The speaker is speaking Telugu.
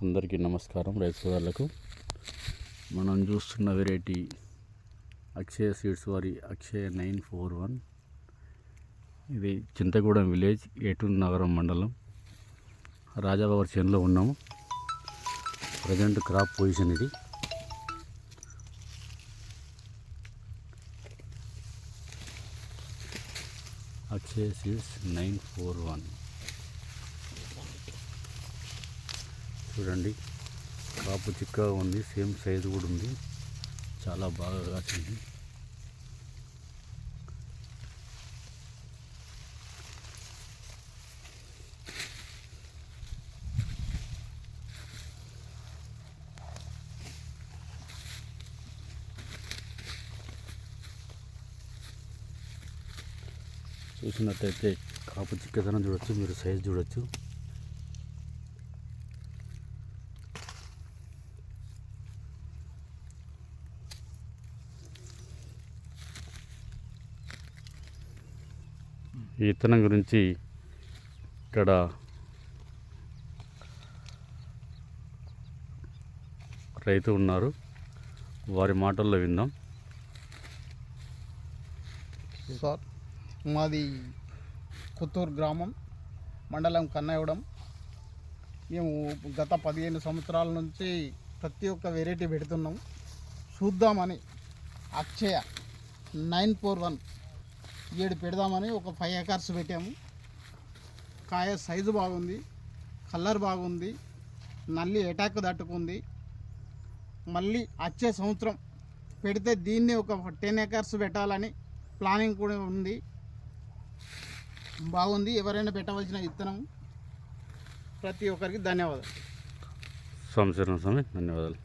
అందరికీ నమస్కారం. రైతు సోదరులకు మనం చూస్తున్న వెరైటీ అక్షయ సీడ్స్ వారి అక్షయ 941. ఇది చింతగూడెం విలేజ్, ఏటూరు నగరం మండలం, రాజాబాబర్ చేనులో ఉన్నాము. ప్రజెంట్ క్రాప్ పొజిషన్ ఇది. అక్షయ సీడ్స్ 941 చూడండి. కాపు చిక్కగా ఉంది, సేమ్ సైజు కూడా ఉంది, చాలా బాగా కాసింది. చూసినట్టయితే కాపు చిక్కదనం చూడొచ్చు, మీరు సైజు చూడొచ్చు. ఈ విత్తనం గురించి ఇక్కడ రైతు ఉన్నారు, వారి మాటల్లో విందాం. సార్, మాది కొత్తూరు గ్రామం, మండలం కన్నగూడెం. మేము గత 15 సంవత్సరాల నుంచి ప్రతి ఒక్క వెరైటీ పెడుతున్నాం. చూద్దామని అక్షయ 941 పెడదామని ఒక 5 ఎకర్స్ పెట్టాము. కాయ సైజు బాగుంది, కలర్ బాగుంది, నల్లి అటాక్ తట్టుకుంది. మళ్ళీ వచ్చే సంవత్సరం పెడితే దీన్ని ఒక 10 ఎకర్స్ పెట్టాలని ప్లానింగ్ కూడా ఉంది. బాగుంది. ఎవరైనా పెట్టవలసిన విత్తనం. ప్రతి ఒక్కరికి ధన్యవాదాలు. ధన్యవాదాలు.